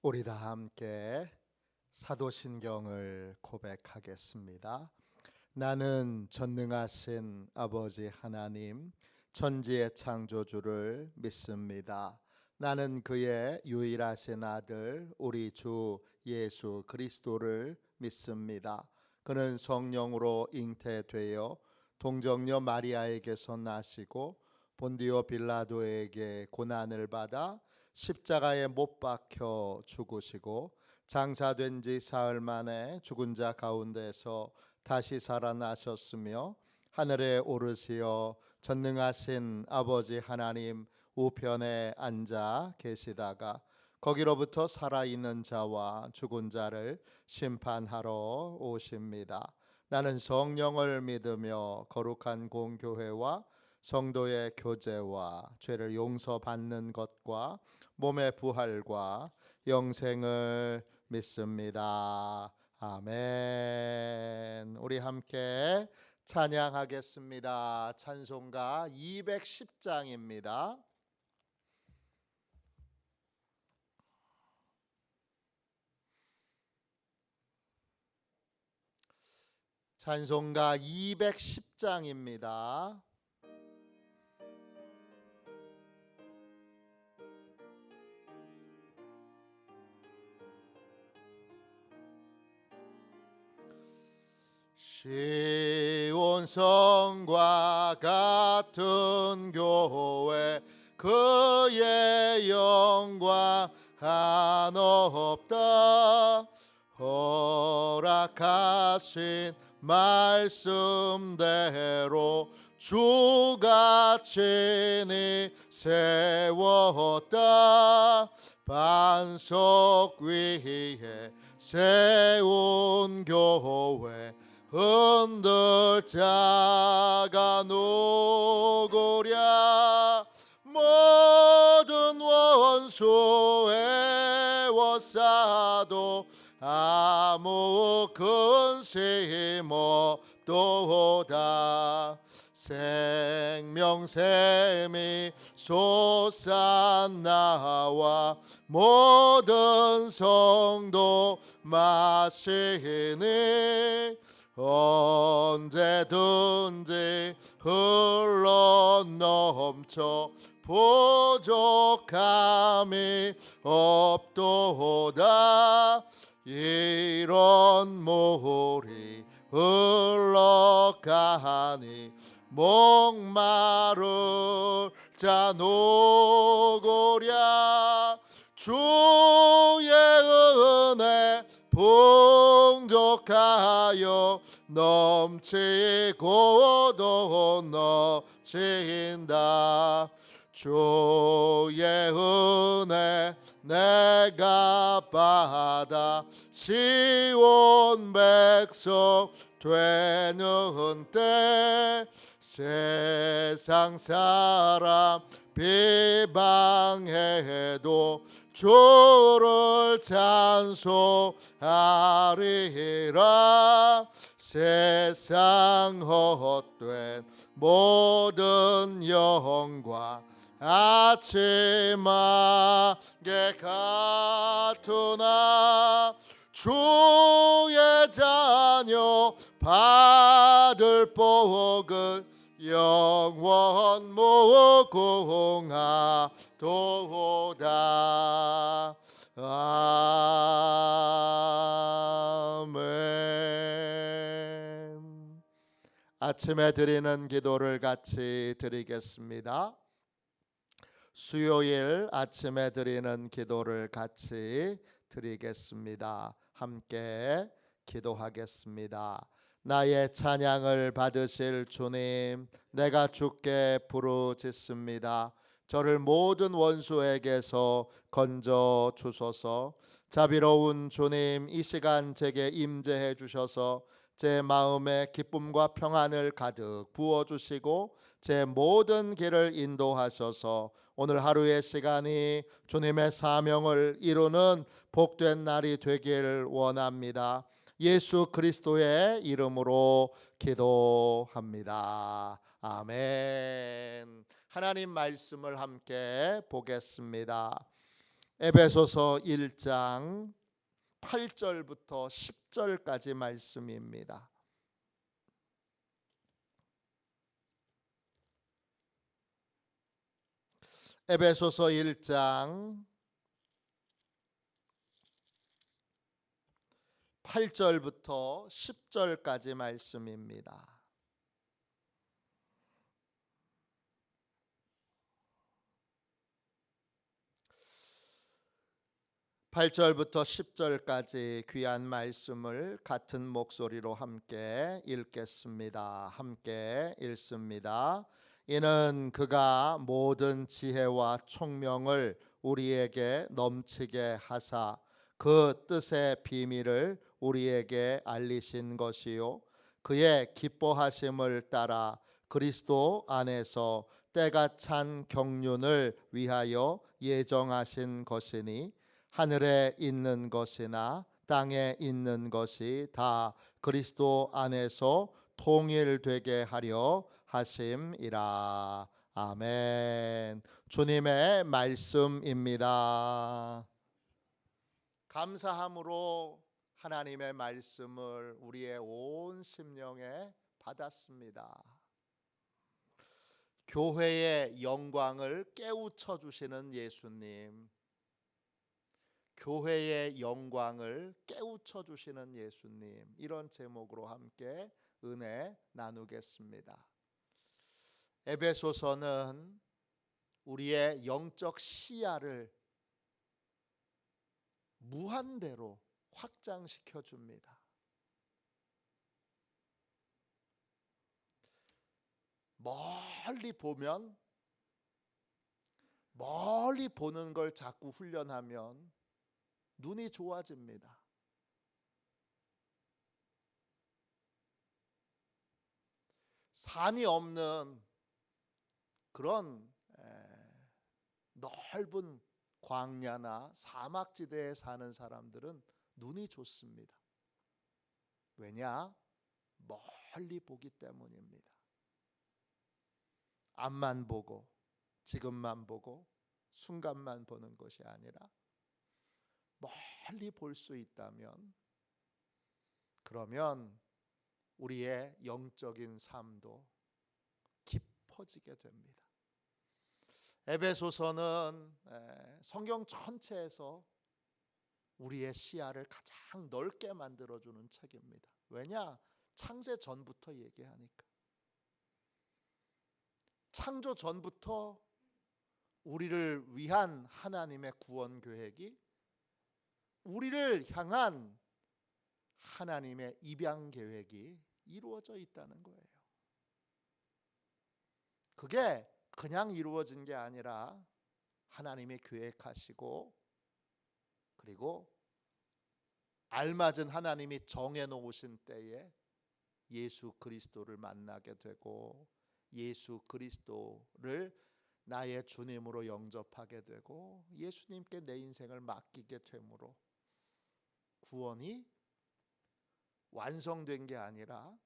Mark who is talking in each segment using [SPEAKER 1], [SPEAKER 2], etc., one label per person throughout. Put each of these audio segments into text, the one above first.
[SPEAKER 1] 우리 다 함께 사도신경을 고백하겠습니다. 나는 전능하신 아버지 하나님, 천지의 창조주를 믿습니다. 나는 그의 유일하신 아들 우리 주 예수 그리스도를 믿습니다. 그는 성령으로 잉태되어 동정녀 마리아에게서 나시고 본디오 빌라도에게 고난을 받아 십자가에 못 박혀 죽으시고 장사된 지 사흘 만에 죽은 자 가운데서 다시 살아나셨으며 하늘에 오르시어 전능하신 아버지 하나님 우편에 앉아 계시다가 거기로부터 살아있는 자와 죽은 자를 심판하러 오십니다. 나는 성령을 믿으며 거룩한 공교회와 성도의 교제와 죄를 용서받는 것과 몸의 부활과 영생을 믿습니다. 아멘. 우리 함께 찬양하겠습니다. 찬송가 210장입니다. 찬송가 210장입니다. 시온성과 같은 교회 그의 영광 한없다. 허락하신 말씀대로 주가 친히 세웠다. 반석 위에 세운 교회 흔들 자가 누구랴. 모든 원수 애워싸도 아무 근심 없도다. 생명샘이 솟아나와 모든 성도 마시니 언제든지 흘러넘쳐 부족함이 없도다. 이런 물이 흘러가니 목마를 자 누구랴. 주의 은혜 풍족하여 넘치고도 넘친다. 주의 은혜 내가 받아 시온 백성 되는 때 세상 사람 비방해도 주를 찬송하리라. 세상 헛된 모든 영광 아침하게 같으나 주의 자녀 받을 복을 영원 무궁하도다. 아멘. 아침에 드리는 기도를 같이 드리겠습니다. 수요일 아침에 드리는 기도를 같이 드리겠습니다. 함께 기도하겠습니다. 나의 찬양을 받으실 주님, 내가 주께 부르짖습니다. 저를 모든 원수에게서 건져 주소서. 자비로운 주님, 이 시간 제게 임재해 주셔서 제 마음에 기쁨과 평안을 가득 부어주시고 제 모든 길을 인도하셔서 오늘 하루의 시간이 주님의 사명을 이루는 복된 날이 되길 원합니다. 예수 그리스도의 이름으로 기도합니다. 아멘. 하나님 말씀을 함께 보겠습니다. 에베소서 1장 8절부터 10절까지 말씀입니다. 에베소서 1장 8절부터 10절까지 말씀입니다. 8절부터 10절까지 귀한 말씀을 같은 목소리로 함께 읽겠습니다. 함께 읽습니다. 이는 그가 모든 지혜와 총명을 우리에게 넘치게 하사 그 뜻의 비밀을 우리에게 알리신 것이요 그의 기뻐하심을 따라 그리스도 안에서 때가 찬 경륜을 위하여 예정하신 것이니 하늘에 있는 것이나 땅에 있는 것이 다 그리스도 안에서 통일되게 하려 하심이라. 아멘. 주님의 말씀입니다. 감사함으로 하나님의 말씀을 우리의 온 심령에 받았습니다. 교회의 영광을 깨우쳐 주시는 예수님, 교회의 영광을 깨우쳐 주시는 예수님, 이런 제목으로 함께 은혜 나누겠습니다. 에베소서는 우리의 영적 시야를 무한대로 확장시켜 줍니다. 멀리 보면, 멀리 보는 걸 자꾸 훈련하면 눈이 좋아집니다. 산이 없는 그런 넓은 광야나 사막지대에 사는 사람들은 눈이 좋습니다. 왜냐? 멀리 보기 때문입니다. 앞만 보고 지금만 보고 순간만 보는 것이 아니라 멀리 볼 수 있다면, 그러면 우리의 영적인 삶도 깊어지게 됩니다. 에베소서는 성경 전체에서 우리의 시야를 가장 넓게 만들어주는 책입니다. 왜냐? 창세 전부터 얘기하니까. 창조 전부터 우리를 위한 하나님의 구원 계획이 우리를 향한 하나님의 입양 계획이 이루어져 있다는 거예요. 그게 그냥 이루어진 게 아니라 하나님이 계획하시고, 그리고 알맞은 하나님이 정해놓으신 때에 예수 그리스도를 만나게 되고, 예수 그리스도를 나의 주님으로 영접하게 되고, 예수님께 내 인생을 맡기게 되므로 구원이 완성된 게 아니라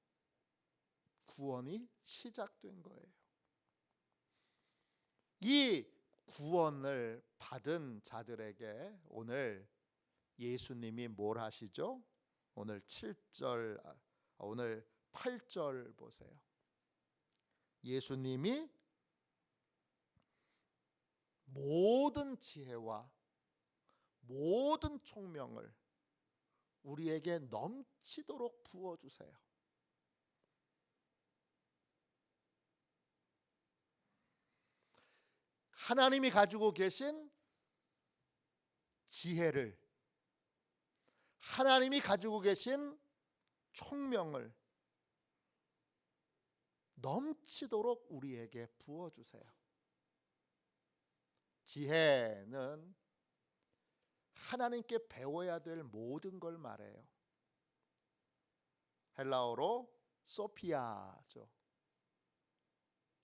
[SPEAKER 1] 구원이 시작된 거예요. 이 구원을 받은 자들에게 오늘 예수님이 뭘 하시죠? 오늘 8절 보세요. 예수님이 모든 지혜와 모든 총명을 우리에게 넘치도록 부어주세요. 하나님이 가지고 계신 지혜를, 하나님이 가지고 계신 총명을 넘치도록 우리에게 부어주세요. 지혜는 하나님께 배워야 될 모든 걸 말해요. 헬라어로 소피아죠.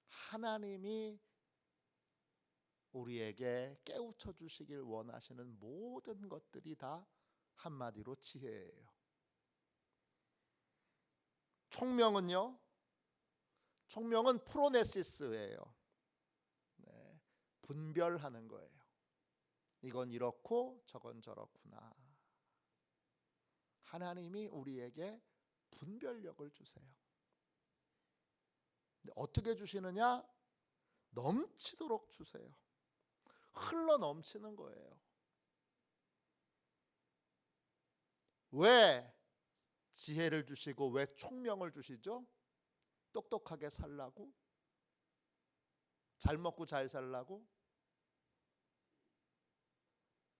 [SPEAKER 1] 하나님이 우리에게 깨우쳐 주시길 원하시는 모든 것들이 다 한마디로 지혜예요. 총명은요, 총명은 프로네시스예요. 분별하는 거예요. 이건 이렇고 저건 저렇구나. 하나님이 우리에게 분별력을 주세요. 어떻게 주시느냐? 넘치도록 주세요. 흘러 넘치는 거예요. 왜 지혜를 주시고 왜 총명을 주시죠? 똑똑하게 살라고? 잘 먹고 잘 살라고?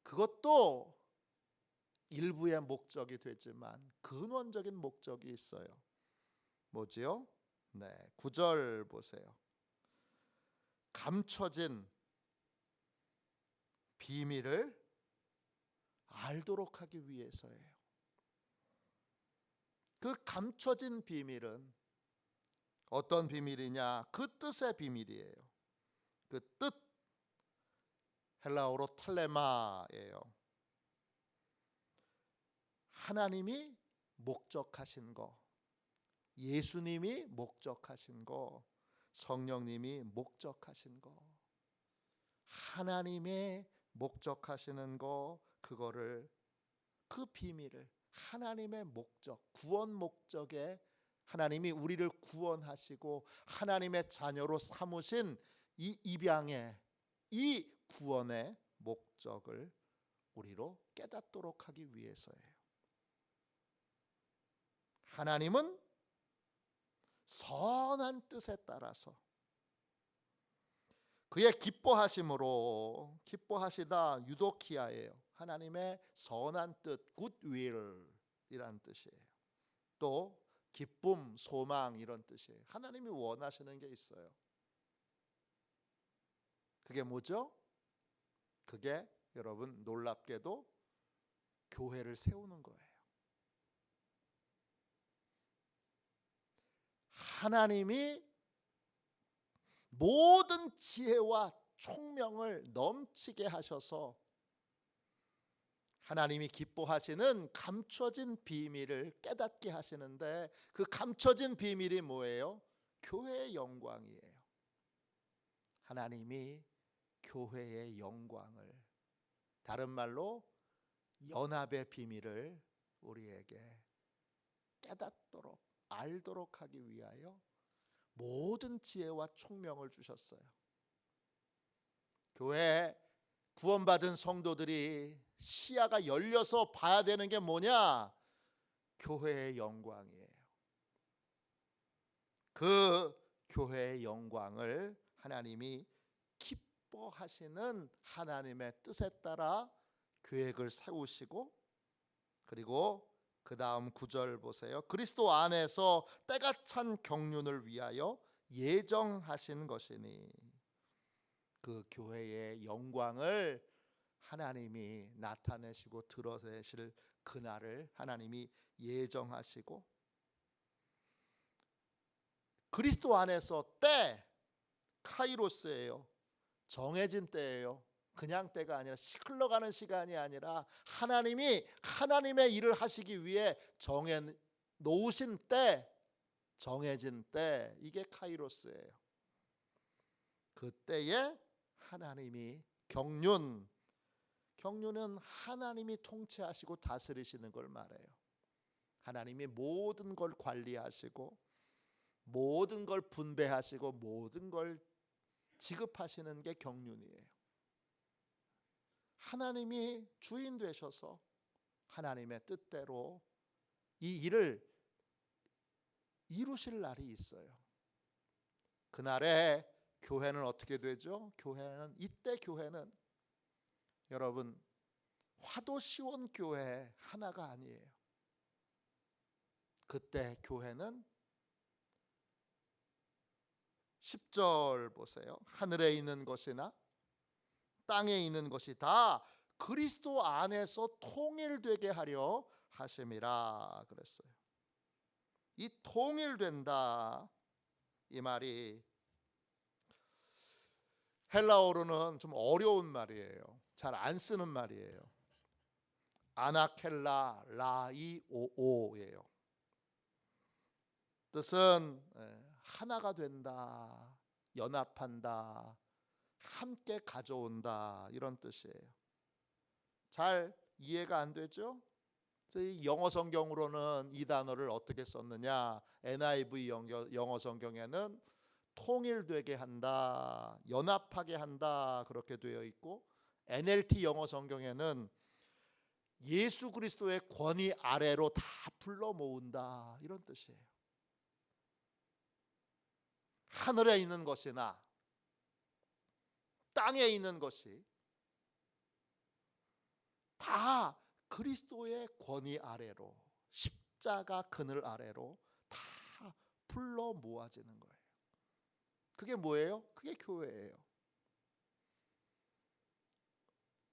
[SPEAKER 1] 그것도 일부의 목적이 되지만 근원적인 목적이 있어요. 뭐지요? 네, 9절 보세요. 감춰진 비밀을 알도록 하기 위해서예요. 그 감춰진 비밀은 어떤 비밀이냐? 그 뜻의 비밀이에요. 그 뜻, 헬라어로 텔레마예요. 하나님이 목적하신 거, 예수님이 목적하신 거, 성령님이 목적하신 거, 하나님의 목적하시는 거, 그거를, 그 비밀을, 하나님의 목적, 구원 목적에 하나님이 우리를 구원하시고 하나님의 자녀로 삼으신 이 입양의, 이 구원의 목적을 우리로 깨닫도록 하기 위해서예요. 하나님은 선한 뜻에 따라서 그의 기뻐하심으로, 기뻐하시다 유도키아예요. 하나님의 선한 뜻, 굿윌이란 뜻이에요. 또 기쁨, 소망 이런 뜻이에요. 하나님이 원하시는 게 있어요. 그게 뭐죠? 그게 여러분 놀랍게도 교회를 세우는 거예요. 하나님이 모든 지혜와 총명을 넘치게 하셔서 하나님이 기뻐하시는 감춰진 비밀을 깨닫게 하시는데, 그 감춰진 비밀이 뭐예요? 교회의 영광이에요. 하나님이 교회의 영광을, 다른 말로 연합의 비밀을 우리에게 깨닫도록, 알도록 하기 위하여 모든 지혜와 총명을 주셨어요. 교회 구원받은 성도들이 시야가 열려서 봐야 되는 게 뭐냐? 교회의 영광이에요. 그 교회의 영광을 하나님이 기뻐하시는 하나님의 뜻에 따라 계획을 세우시고, 그리고 그 다음 9절 보세요. 그리스도 안에서 때가 찬 경륜을 위하여 예정하신 것이니, 그 교회의 영광을 하나님이 나타내시고 드러내실 그날을 하나님이 예정하시고, 그리스도 안에서 때, 카이로스예요. 정해진 때예요. 그냥 때가 아니라 흘러가는 시간이 아니라 하나님이 하나님의 일을 하시기 위해 정해 놓으신 때, 정해진 때, 이게 카이로스예요. 그 때에 하나님이 경륜은 하나님이 통치하시고 다스리시는 걸 말해요. 하나님이 모든 걸 관리하시고 모든 걸 분배하시고 모든 걸 지급하시는 게 경륜이에요. 하나님이 주인 되셔서 하나님의 뜻대로 이 일을 이루실 날이 있어요. 그날에 교회는 어떻게 되죠? 이때 교회는 여러분 화도시원 교회 하나가 아니에요. 그때 교회는 10절 보세요. 하늘에 있는 것이나 땅에 있는 것이 다 그리스도 안에서 통일되게 하려 하심이라 그랬어요. 이 통일된다, 이 말이 헬라어로는 좀 어려운 말이에요. 잘 안 쓰는 말이에요. 아나켈라 라이오오예요. 뜻은 하나가 된다, 연합한다, 함께 가져온다, 이런 뜻이에요. 잘 이해가 안 되죠? 이 영어 성경으로는 이 단어를 어떻게 썼느냐? NIV 영어 성경에는 통일되게 한다, 연합하게 한다 그렇게 되어 있고, NLT 영어 성경에는 예수 그리스도의 권위 아래로 다 불러 모은다 이런 뜻이에요. 하늘에 있는 것이나 땅에 있는 것이 다 그리스도의 권위 아래로, 십자가 그늘 아래로 다 불러 모아지는 거예요. 그게 뭐예요? 그게 교회예요.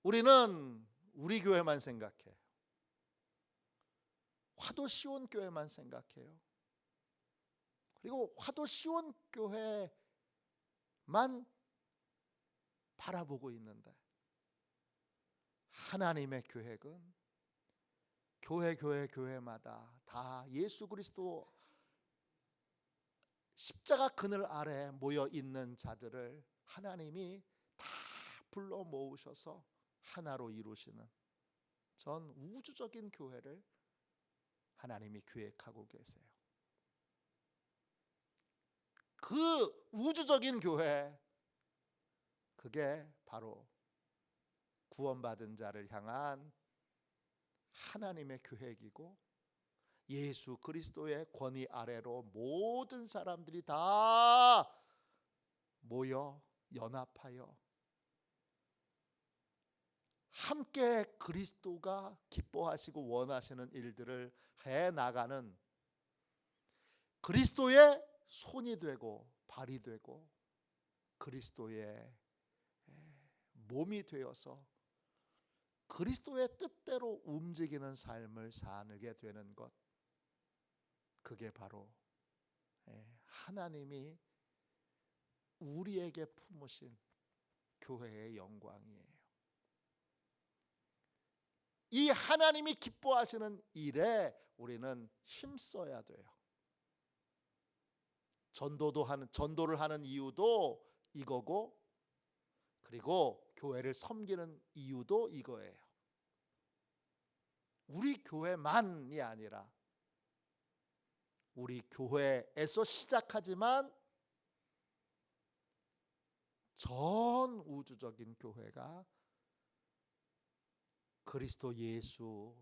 [SPEAKER 1] 우리는 우리 교회만 생각해. 화도 시온 교회만 생각해요. 그리고 화도 시온 교회만 바라보고 있는데, 하나님의 계획은 교회마다 다 예수 그리스도 십자가 그늘 아래 모여 있는 자들을 하나님이 다 불러 모으셔서 하나로 이루시는 전 우주적인 교회를 하나님이 계획하고 계세요. 그 우주적인 교회, 그게 바로 구원받은 자를 향한 하나님의 계획이고, 예수 그리스도의 권위 아래로 모든 사람들이 다 모여 연합하여 함께 그리스도가 기뻐하시고 원하시는 일들을 해 나가는 그리스도의 손이 되고 발이 되고 그리스도의 몸이 되어서 그리스도의 뜻대로 움직이는 삶을 살게 되는 것, 그게 바로 하나님이 우리에게 품으신 교회의 영광이에요. 이 하나님이 기뻐하시는 일에 우리는 힘써야 돼요. 전도를 하는 이유도 이거고, 그리고 교회를 섬기는 이유도 이거예요. 우리 교회만이 아니라 우리 교회에서 시작하지만 전 우주적인 교회가 그리스도 예수,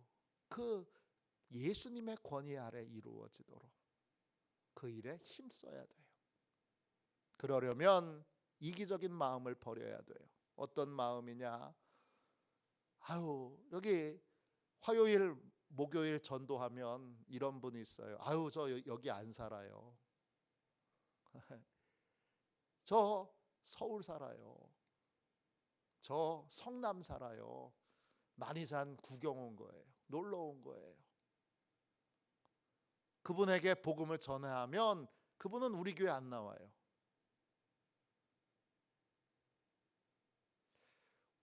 [SPEAKER 1] 그 예수님의 권위 아래 이루어지도록 그 일에 힘써야 돼요. 그러려면 이기적인 마음을 버려야 돼요. 어떤 마음이냐? 여기 화요일 목요일 전도하면 이런 분이 있어요. 저 여기 안 살아요. 저 서울 살아요. 저 성남 살아요. 만이산 구경 온 거예요. 놀러 온 거예요. 그분에게 복음을 전하면 그분은 우리 교회 안 나와요.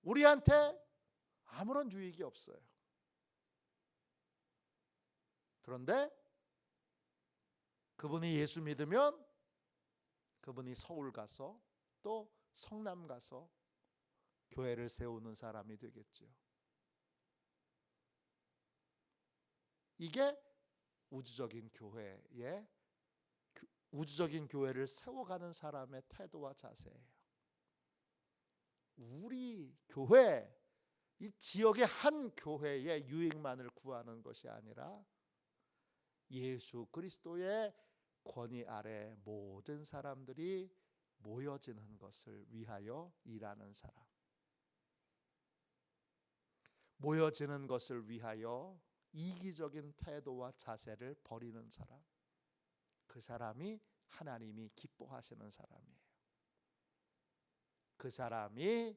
[SPEAKER 1] 우리한테 아무런 유익이 없어요. 그런데 그분이 예수 믿으면 그분이 서울 가서 또 성남 가서 교회를 세우는 사람이 되겠죠. 이게 우주적인 교회를 세워가는 사람의 태도와 자세예요. 우리 교회, 이 지역의 한 교회의 유익만을 구하는 것이 아니라 예수 그리스도의 권위 아래 모든 사람들이 모여지는 것을 위하여 일하는 사람, 모여지는 것을 위하여 이기적인 태도와 자세를 버리는 사람, 그 사람이 하나님이 기뻐하시는 사람이에요. 그 사람이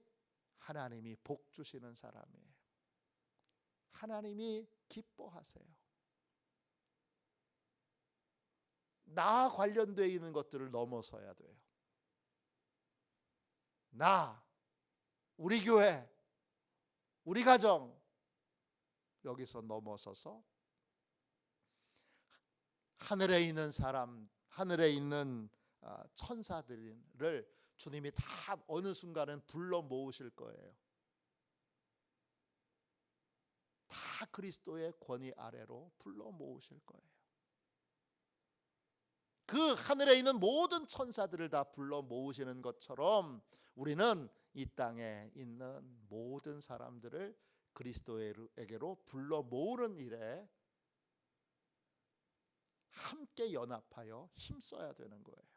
[SPEAKER 1] 하나님이 복 주시는 사람이에요. 하나님이 기뻐하세요. 나 관련되어 있는 것들을 넘어서야 돼요. 우리 교회, 우리 가정, 여기서 넘어서서 하늘에 있는 사람, 하늘에 있는 천사들을 주님이 다 어느 순간은 불러 모으실 거예요. 그리스도의 권위 아래로 불러 모으실 거예요. 그 하늘에 있는 모든 천사들을 다 불러 모으시는 것처럼 우리는 이 땅에 있는 모든 사람들을 그리스도에게로 불러 모으는 일에 함께 연합하여 힘써야 되는 거예요.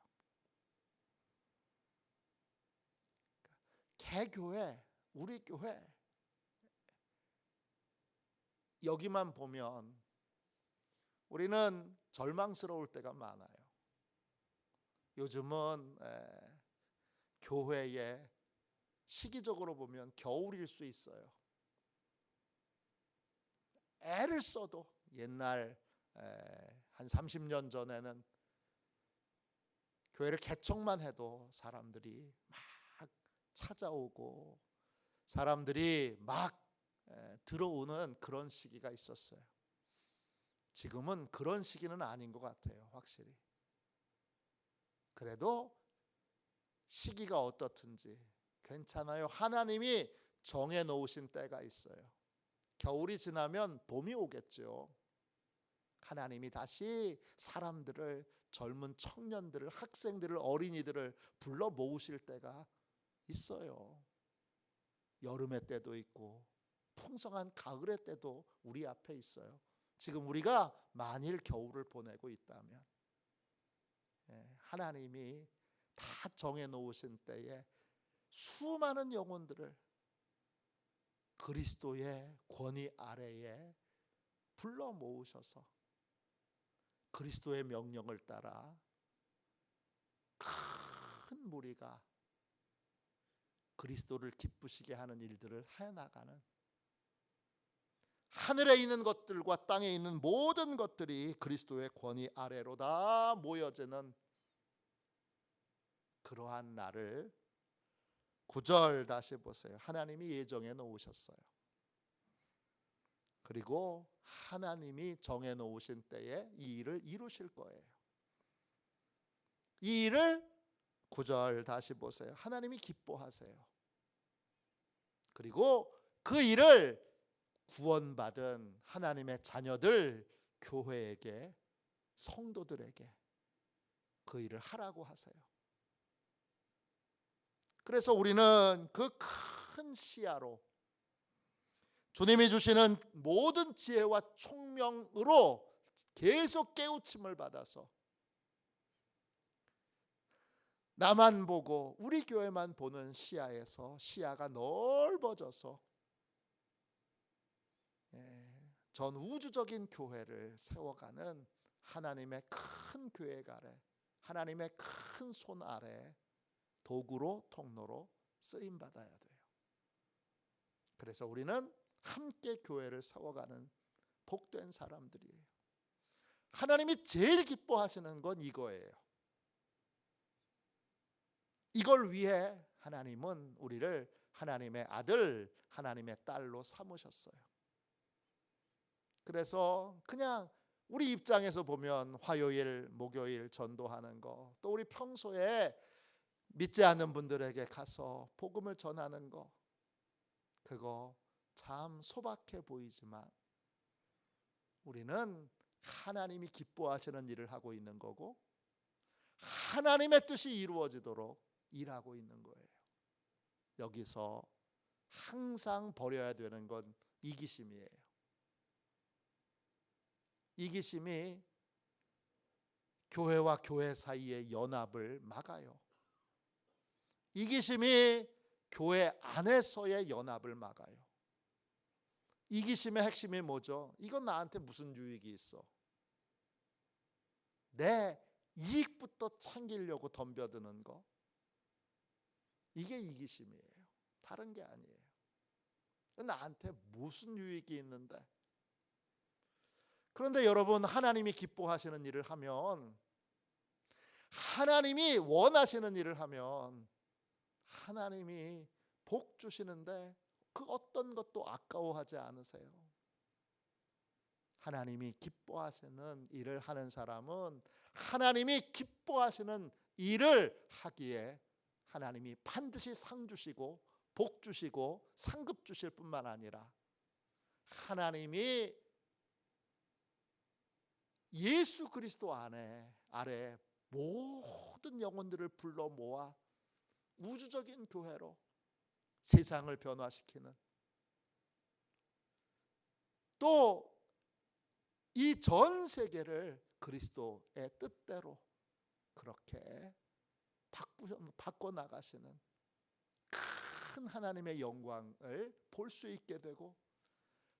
[SPEAKER 1] 개교회, 우리 교회 여기만 보면 우리는 절망스러울 때가 많아요. 요즘은 교회에 시기적으로 보면 겨울일 수 있어요. 애를 써도 옛날 한 30년 전에는 교회를 개척만 해도 사람들이 막 찾아오고 사람들이 막 들어오는 그런 시기가 있었어요. 지금은 그런 시기는 아닌 것 같아요. 확실히. 그래도 시기가 어떻든지 괜찮아요. 하나님이 정해 놓으신 때가 있어요. 겨울이 지나면 봄이 오겠죠. 하나님이 다시 사람들을, 젊은 청년들을, 학생들을, 어린이들을 불러 모으실 때가 있어요. 여름의 때도 있고 풍성한 가을의 때도 우리 앞에 있어요. 지금 우리가 만일 겨울을 보내고 있다면 하나님이 다 정해 놓으신 때에 수많은 영혼들을 그리스도의 권위 아래에 불러 모으셔서 그리스도의 명령을 따라 큰 무리가 그리스도를 기쁘시게 하는 일들을 해나가는, 하늘에 있는 것들과 땅에 있는 모든 것들이 그리스도의 권위 아래로 다 모여지는 그러한 날을 9절 다시 보세요. 하나님이 예정해 놓으셨어요. 그리고 하나님이 정해 놓으신 때에 이 일을 이루실 거예요. 이 일을 9절 다시 보세요. 하나님이 기뻐하세요. 그리고 그 일을 구원받은 하나님의 자녀들, 교회에게, 성도들에게 그 일을 하라고 하세요. 그래서 우리는 그 큰 시야로 주님이 주시는 모든 지혜와 총명으로 계속 깨우침을 받아서 나만 보고 우리 교회만 보는 시야에서 시야가 넓어져서 전 우주적인 교회를 세워가는 하나님의 큰 계획 아래, 하나님의 큰 손 아래 도구로, 통로로 쓰임 받아야 돼요. 그래서 우리는 함께 교회를 세워가는 복된 사람들이에요. 하나님이 제일 기뻐하시는 건 이거예요. 이걸 위해 하나님은 우리를 하나님의 아들, 하나님의 딸로 삼으셨어요. 그래서 그냥 우리 입장에서 보면 화요일, 목요일 전도하는 거, 또 우리 평소에 믿지 않는 분들에게 가서 복음을 전하는 거, 그거 참 소박해 보이지만 우리는 하나님이 기뻐하시는 일을 하고 있는 거고 하나님의 뜻이 이루어지도록 일하고 있는 거예요. 여기서 항상 버려야 되는 건 이기심이에요. 이기심이 교회와 교회 사이의 연합을 막아요. 이기심이 교회 안에서의 연합을 막아요. 이기심의 핵심이 뭐죠? 이건 나한테 무슨 유익이 있어? 내 이익부터 챙기려고 덤벼드는 거, 이게 이기심이에요. 다른 게 아니에요. 나한테 무슨 유익이 있는데? 그런데 여러분, 하나님이 기뻐하시는 일을 하면, 하나님이 원하시는 일을 하면 하나님이 복 주시는데 그 어떤 것도 아까워하지 않으세요. 하나님이 기뻐하시는 일을 하는 사람은 하나님이 기뻐하시는 일을 하기에 하나님이 반드시 상 주시고 복 주시고 상급 주실 뿐만 아니라 하나님이 예수 그리스도 아래 모든 영혼들을 불러 모아 우주적인 교회로 세상을 변화시키는, 또 이 전 세계를 그리스도의 뜻대로 그렇게 바꿔 나가시는 큰 하나님의 영광을 볼 수 있게 되고,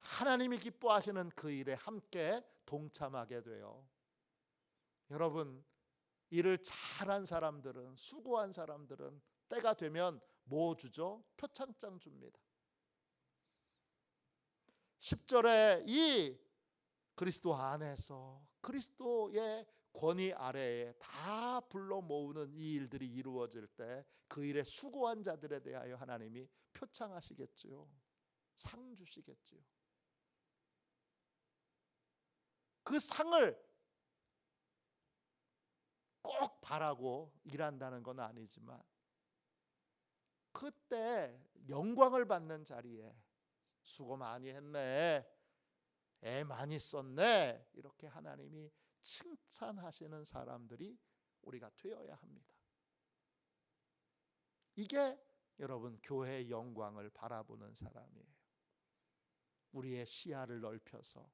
[SPEAKER 1] 하나님이 기뻐하시는 그 일에 함께 동참하게 돼요. 여러분, 일을 잘한 사람들은, 수고한 사람들은 때가 되면 뭐 주죠? 표창장 줍니다. 10절에 이 그리스도 안에서 그리스도의 권위 아래에 다 불러 모으는 이 일들이 이루어질 때 그 일에 수고한 자들에 대하여 하나님이 표창하시겠지요. 상 주시겠지요. 그 상을 꼭 바라고 일한다는 건 아니지만, 그때 영광을 받는 자리에 수고 많이 했네, 애 많이 썼네, 이렇게 하나님이 칭찬하시는 사람들이 우리가 되어야 합니다. 이게 여러분 교회의 영광을 바라보는 사람이에요. 우리의 시야를 넓혀서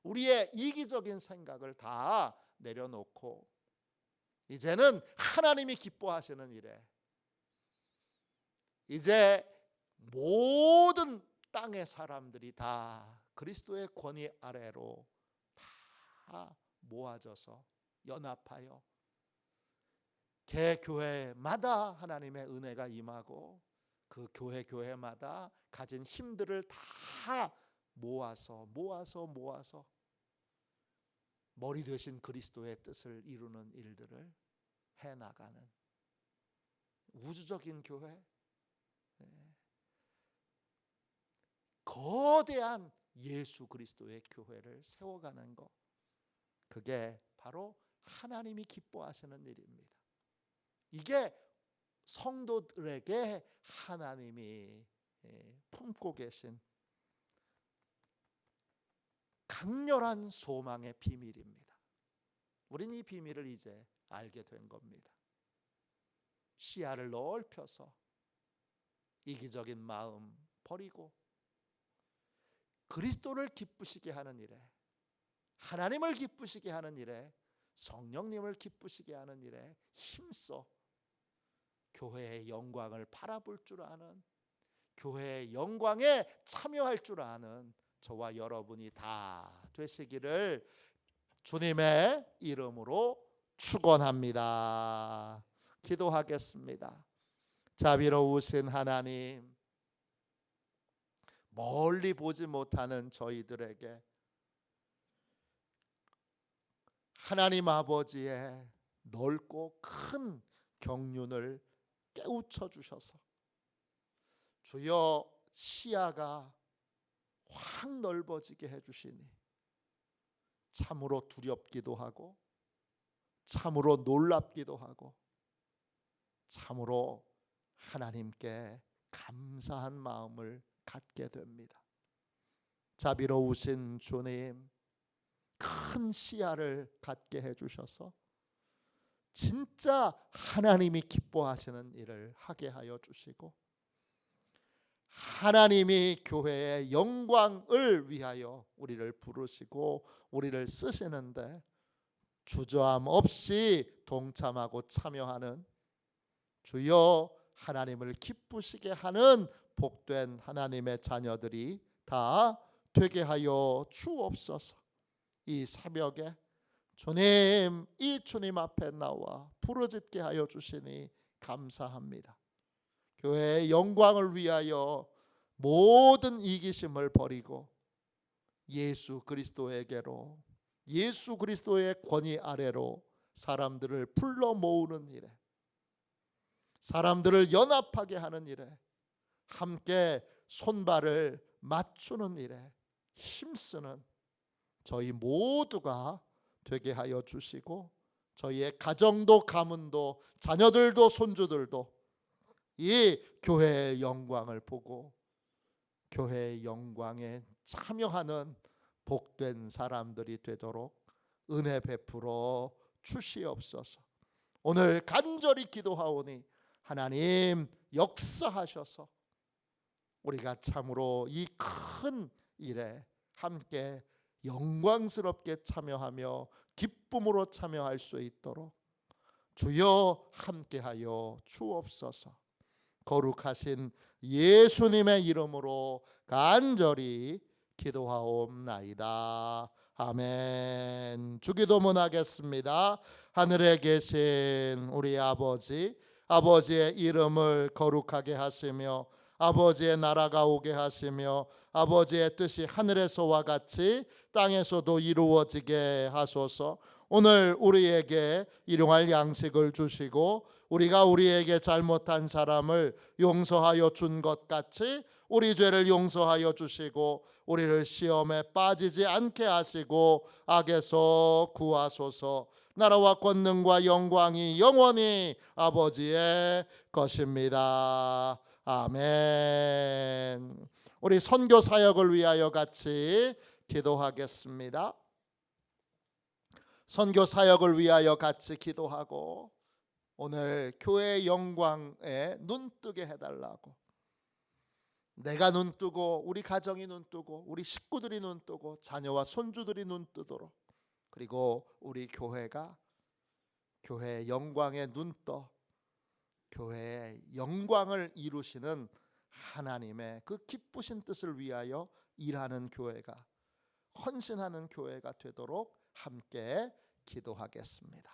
[SPEAKER 1] 우리의 이기적인 생각을 다 내려놓고 이제는 하나님이 기뻐하시는 일에, 이제 모든 땅의 사람들이 다 그리스도의 권위 아래로 다 모아져서 연합하여 개교회마다 하나님의 은혜가 임하고, 그 교회마다 가진 힘들을 다 모아서 머리 되신 그리스도의 뜻을 이루는 일들을 해나가는 우주적인 교회, 거대한 예수 그리스도의 교회를 세워가는 것, 그게 바로 하나님이 기뻐하시는 일입니다. 이게 성도들에게 하나님이 품고 계신 강렬한 소망의 비밀입니다. 우린 이 비밀을 이제 알게 된 겁니다. 시야를 넓혀서 이기적인 마음 버리고 그리스도를 기쁘시게 하는 일에, 하나님을 기쁘시게 하는 일에, 성령님을 기쁘시게 하는 일에 힘써 교회의 영광을 바라볼 줄 아는, 교회의 영광에 참여할 줄 아는 저와 여러분이 다 되시기를 주님의 이름으로 축원합니다. 기도하겠습니다. 자비로우신 하나님, 멀리 보지 못하는 저희들에게 하나님 아버지의 넓고 큰 경륜을 깨우쳐 주셔서 주여 시야가 확 넓어지게 해주시니 참으로 두렵기도 하고 참으로 놀랍기도 하고 참으로 하나님께 감사한 마음을 갖게 됩니다. 자비로우신 주님, 큰 시야를 갖게 해주셔서 진짜 하나님이 기뻐하시는 일을 하게 하여 주시고, 하나님이 교회의 영광을 위하여 우리를 부르시고 우리를 쓰시는데 주저함 없이 동참하고 참여하는, 주여 하나님을 기쁘시게 하는 복된 하나님의 자녀들이 다 되게 하여 주옵소서. 이 새벽에 주님, 이 주님 앞에 나와 부르짖게 하여 주시니 감사합니다. 교회의 영광을 위하여 모든 이기심을 버리고 예수 그리스도에게로, 예수 그리스도의 권위 아래로 사람들을 불러 모으는 일에, 사람들을 연합하게 하는 일에, 함께 손발을 맞추는 일에 힘쓰는 저희 모두가 되게 하여 주시고, 저희의 가정도 가문도 자녀들도 손주들도 이 교회의 영광을 보고 교회의 영광에 참여하는 복된 사람들이 되도록 은혜 베풀어 주시옵소서. 오늘 간절히 기도하오니 하나님 역사하셔서 우리가 참으로 이 큰 일에 함께 영광스럽게 참여하며 기쁨으로 참여할 수 있도록 주여 함께하여 주옵소서. 거룩하신 예수님의 이름으로 간절히 기도하옵나이다. 아멘. 주기도문 하겠습니다. 하늘에 계신 우리 아버지, 아버지의 이름을 거룩하게 하시며 아버지의 나라가 오게 하시며 아버지의 뜻이 하늘에서와 같이 땅에서도 이루어지게 하소서. 오늘 우리에게 일용할 양식을 주시고 우리가 우리에게 잘못한 사람을 용서하여 준 것 같이 우리 죄를 용서하여 주시고 우리를 시험에 빠지지 않게 하시고 악에서 구하소서. 나라와 권능과 영광이 영원히 아버지의 것입니다. 아멘. 우리 선교 사역을 위하여 같이 기도하겠습니다. 선교 사역을 위하여 같이 기도하고 오늘 교회의 영광에 눈뜨게 해달라고, 내가 눈뜨고 우리 가정이 눈뜨고 우리 식구들이 눈뜨고 자녀와 손주들이 눈뜨도록, 그리고 우리 교회가 교회의 영광에 눈떠 교회의 영광을 이루시는 하나님의 그 기쁘신 뜻을 위하여 일하는 교회가, 헌신하는 교회가 되도록 함께 기도하겠습니다.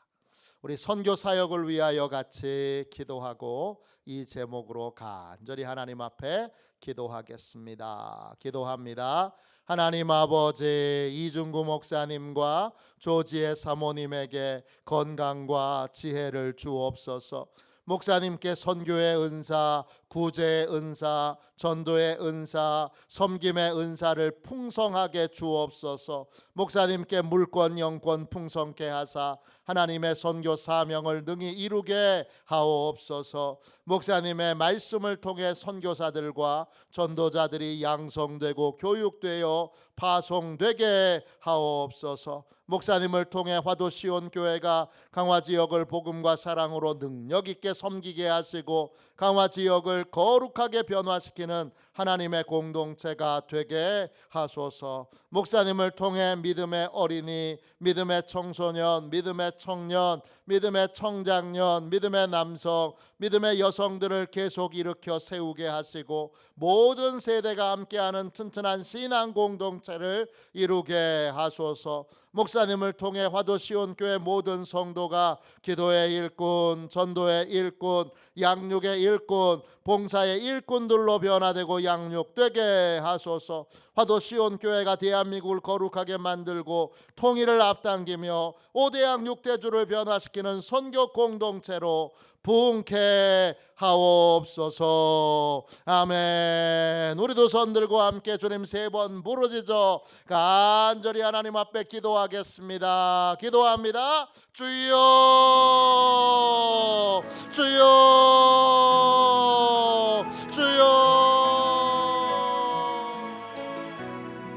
[SPEAKER 1] 우리 선교 사역을 위하여 같이 기도하고 이 제목으로 간절히 하나님 앞에 기도하겠습니다. 기도합니다. 하나님 아버지, 이중구 목사님과 조지혜 사모님에게 건강과 지혜를 주옵소서. 목사님께 선교의 은사, 구제의 은사, 전도의 은사, 섬김의 은사를 풍성하게 주옵소서. 목사님께 물권 영권 풍성케 하사 하나님의 선교 사명을 능히 이루게 하옵소서. 목사님의 말씀을 통해 선교사들과 전도자들이 양성되고 교육되어 파송되게 하옵소서. 목사님을 통해 화도 시온 교회가 강화 지역을 복음과 사랑으로 능력 있게 섬기게 하시고 강화 지역을 거룩하게 변화시키는 하나님의 공동체가 되게 하소서. 목사님을 통해 믿음의 어린이, 믿음의 청소년, 믿음의 청년, 믿음의 청장년, 믿음의 남성, 믿음의 여성들을 계속 일으켜 세우게 하시고 모든 세대가 함께하는 튼튼한 신앙 공동체를 이루게 하소서. 목사님을 통해 화도 시온교회 모든 성도가 기도의 일꾼, 전도의 일꾼, 양육의 일꾼, 봉사의 일꾼들로 변화되고 양육되게 하소서. 화도 시온교회가 대한민국을 거룩하게 만들고 통일을 앞당기며 5대양 6대주를 변화시키는 선교 공동체로 부흥케 하옵소서. 아멘. 우리도 손 들고 함께 주님 3번 부르짖어 간절히 하나님 앞에 기도하겠습니다. 기도합니다. 주여, 주여, 주여.